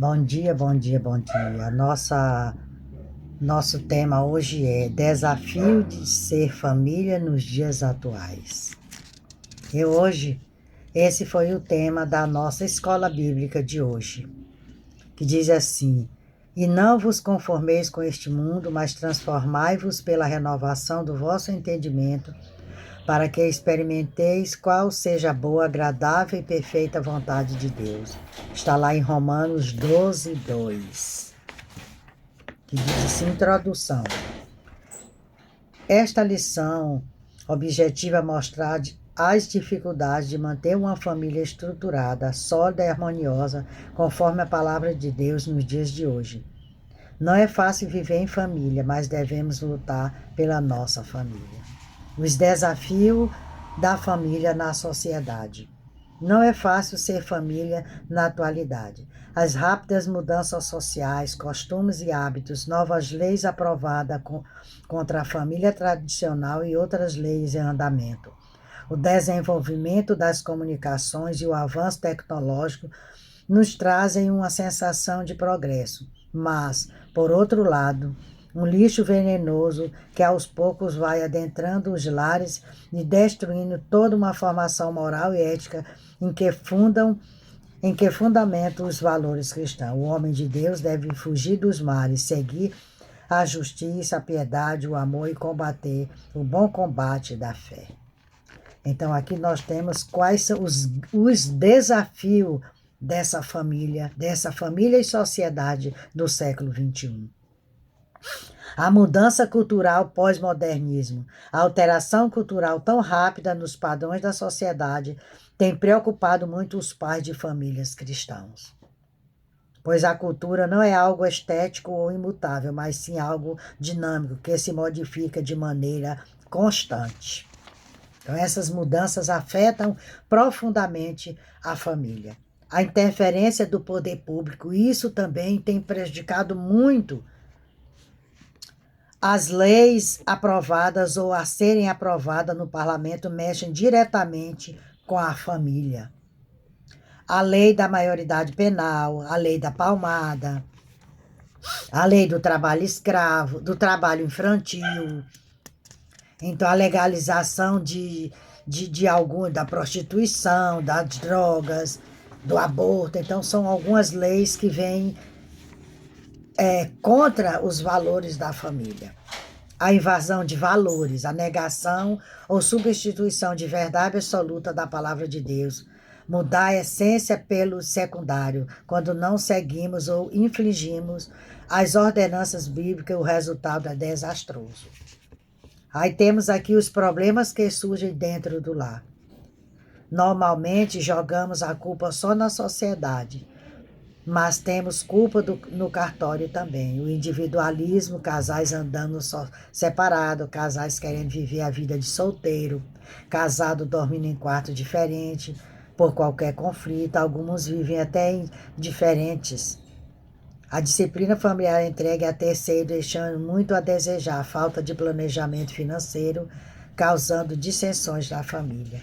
Bom dia, bom dia, bom dia. Nosso tema hoje é Desafio de ser família nos dias atuais. E hoje, esse foi o tema da nossa escola bíblica de hoje, que diz assim: E não vos conformeis com este mundo, mas transformai-vos pela renovação do vosso entendimento, para que experimenteis qual seja a boa, agradável e perfeita vontade de Deus. Está lá em Romanos 12, 2. Que diz assim, introdução. Esta lição objetiva mostrar as dificuldades de manter uma família estruturada, sólida e harmoniosa, conforme a palavra de Deus nos dias de hoje. Não é fácil viver em família, mas devemos lutar pela nossa família. Os desafios da família na sociedade. Não é fácil ser família na atualidade. As rápidas mudanças sociais, costumes e hábitos, novas leis aprovadas contra a família tradicional e outras leis em andamento. O desenvolvimento das comunicações e o avanço tecnológico nos trazem uma sensação de progresso, mas, por outro lado, um lixo venenoso que aos poucos vai adentrando os lares e destruindo toda uma formação moral e ética em que fundamentam os valores cristãos. O homem de Deus deve fugir dos males, seguir a justiça, a piedade, o amor e combater o bom combate da fé. Então, aqui nós temos quais são os desafios dessa família e sociedade do século XXI. A mudança cultural pós-modernismo, a alteração cultural tão rápida nos padrões da sociedade tem preocupado muito os pais de famílias cristãos. Pois a cultura não é algo estético ou imutável, mas sim algo dinâmico, que se modifica de maneira constante. Então, essas mudanças afetam profundamente a família. A interferência do poder público, isso também tem prejudicado muito as leis aprovadas ou a serem aprovadas no parlamento mexem diretamente com a família. A lei da maioridade penal, a lei da palmada, a lei do trabalho escravo, do trabalho infantil. Então, a legalização da prostituição, das drogas, do aborto. Então, são algumas leis que vêm contra os valores da família. A invasão de valores, a negação ou substituição de verdade absoluta da palavra de Deus, mudar a essência pelo secundário, quando não seguimos ou infligimos as ordenanças bíblicas, o resultado é desastroso. Aí temos aqui os problemas que surgem dentro do lar. Normalmente jogamos a culpa só na sociedade, mas temos culpa no cartório também. O individualismo, casais andando separado, casais querendo viver a vida de solteiro, casado dormindo em quarto diferente por qualquer conflito. Alguns vivem até em diferentes. A disciplina familiar entregue a terceiro, deixando muito a desejar, a falta de planejamento financeiro, causando dissensões na família.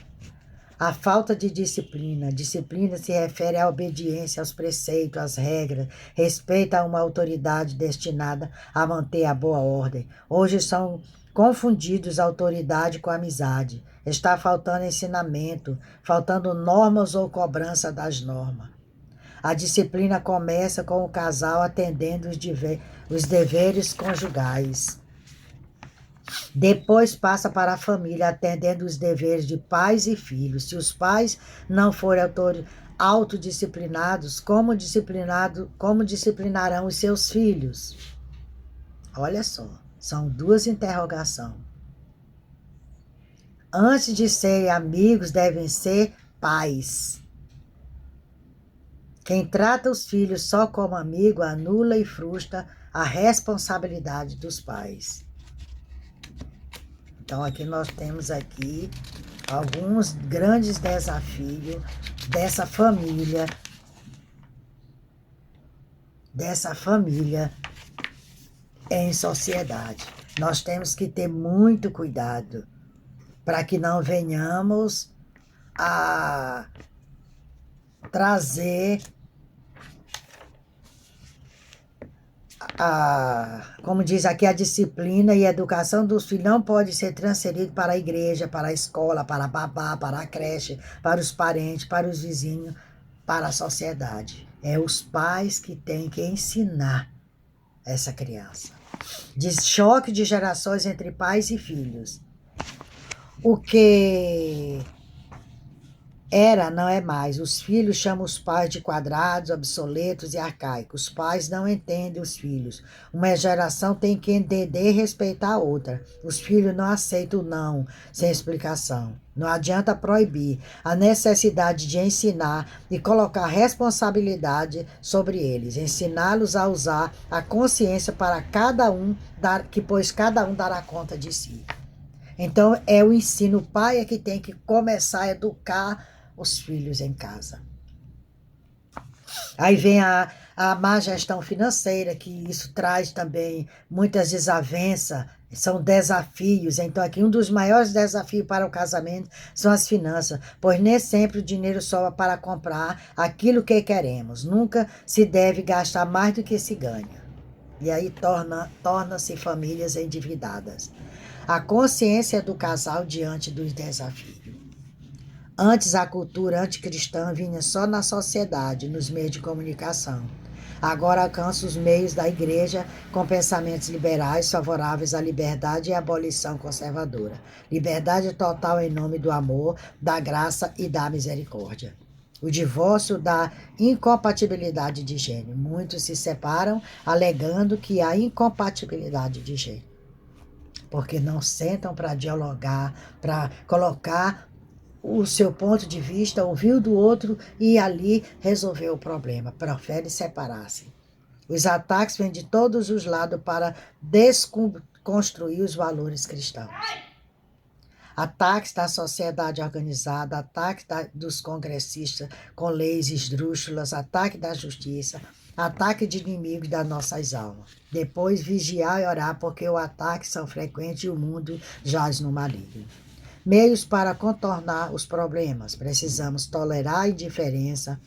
A falta de disciplina. Disciplina se refere à obediência aos preceitos, às regras, respeito a uma autoridade destinada a manter a boa ordem. Hoje são confundidos autoridade com amizade. Está faltando ensinamento, faltando normas ou cobrança das normas. A disciplina começa com o casal atendendo os deveres conjugais. Depois passa para a família, atendendo os deveres de pais e filhos. Se os pais não forem autodisciplinados, como disciplinarão os seus filhos? Olha só, são duas interrogações. Antes de serem amigos, devem ser pais. Quem trata os filhos só como amigo anula e frustra a responsabilidade dos pais. Então, aqui nós temos aqui alguns grandes desafios dessa família em sociedade. Nós temos que ter muito cuidado para que não venhamos a trazer como diz aqui, a disciplina e a educação dos filhos não pode ser transferido para a igreja, para a escola, para a babá, para a creche, para os parentes, para os vizinhos, para a sociedade. É os pais que têm que ensinar essa criança. De choque de gerações entre pais e filhos. O que era, não é mais. Os filhos chamam os pais de quadrados, obsoletos e arcaicos. Os pais não entendem os filhos. Uma geração tem que entender e respeitar a outra. Os filhos não aceitam o não, sem explicação. Não adianta proibir. A necessidade de ensinar e colocar responsabilidade sobre eles. Ensiná-los a usar a consciência para cada um, pois cada um dará conta de si. Então, é o ensino. O pai é que tem que começar a educar os filhos em casa. Aí vem a má gestão financeira, que isso traz também muitas desavenças, são desafios. Então, aqui um dos maiores desafios para o casamento são as finanças, pois nem sempre o dinheiro sobra para comprar aquilo que queremos. Nunca se deve gastar mais do que se ganha. E aí torna-se famílias endividadas. A consciência do casal diante dos desafios. Antes, a cultura anticristã vinha só na sociedade, nos meios de comunicação. Agora alcança os meios da igreja com pensamentos liberais favoráveis à liberdade e à abolição conservadora. Liberdade total em nome do amor, da graça e da misericórdia. O divórcio da incompatibilidade de gênero. Muitos se separam alegando que há incompatibilidade de gênero, porque não sentam para dialogar, para colocar o seu ponto de vista, ouvir o do outro e ali resolver o problema. Preferem separar-se. Os ataques vêm de todos os lados para desconstruir os valores cristãos. Ataques da sociedade organizada, ataque dos congressistas com leis esdrúxulas, ataque da justiça, ataque de inimigos das nossas almas. Depois, vigiar e orar, porque os ataques são frequentes e o mundo jaz no maligno. Meios para contornar os problemas. Precisamos tolerar a indiferença,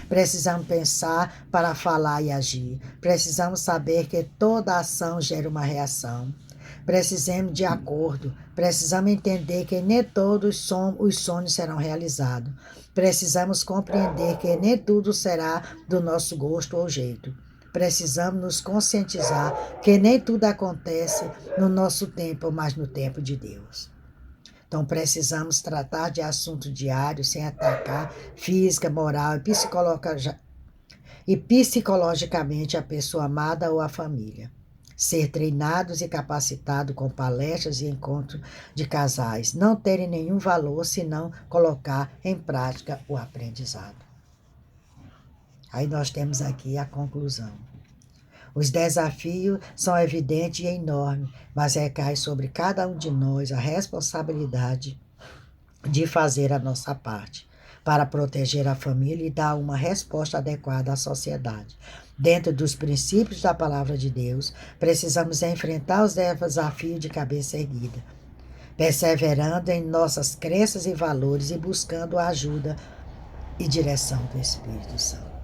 precisamos pensar para falar e agir, precisamos saber que toda ação gera uma reação. Precisamos de acordo, precisamos entender que nem todos os sonhos serão realizados. Precisamos compreender que nem tudo será do nosso gosto ou jeito. Precisamos nos conscientizar que nem tudo acontece no nosso tempo, mas no tempo de Deus. Então, precisamos tratar de assuntos diários sem atacar física, moral e psicologicamente a pessoa amada ou a família. Ser treinados e capacitados com palestras e encontros de casais. Não terem nenhum valor se não colocar em prática o aprendizado. Aí nós temos aqui a conclusão. Os desafios são evidentes e enormes, mas recai sobre cada um de nós a responsabilidade de fazer a nossa parte para proteger a família e dar uma resposta adequada à sociedade. Dentro dos princípios da palavra de Deus, precisamos enfrentar os desafios de cabeça erguida, perseverando em nossas crenças e valores e buscando a ajuda e direção do Espírito Santo.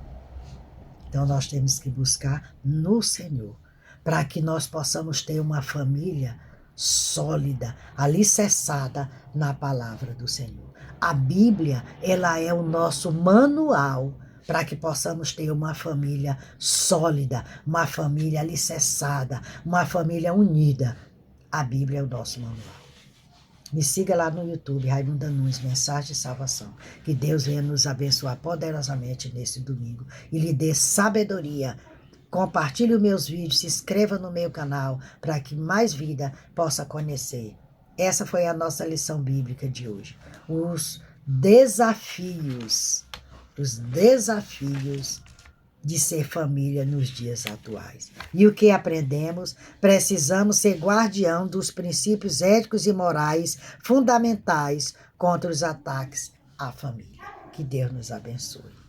Então, nós temos que buscar no Senhor, para que nós possamos ter uma família sólida, alicerçada na palavra do Senhor. A Bíblia, ela é o nosso manual para que possamos ter uma família sólida, uma família alicerçada, uma família unida. A Bíblia é o nosso manual. Me siga lá no YouTube, Raimunda Nunes, Mensagem de Salvação. Que Deus venha nos abençoar poderosamente nesse domingo e lhe dê sabedoria. Compartilhe os meus vídeos, se inscreva no meu canal para que mais vida possa conhecer. Essa foi a nossa lição bíblica de hoje. Os desafios de ser família nos dias atuais. E o que aprendemos? Precisamos ser guardião dos princípios éticos e morais fundamentais contra os ataques à família. Que Deus nos abençoe.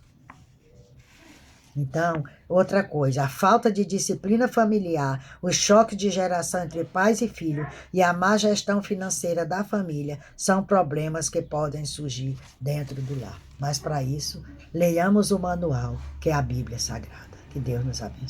Então, outra coisa, a falta de disciplina familiar, o choque de geração entre pais e filhos e a má gestão financeira da família são problemas que podem surgir dentro do lar. Mas para isso, leiamos o manual, que é a Bíblia Sagrada. Que Deus nos abençoe.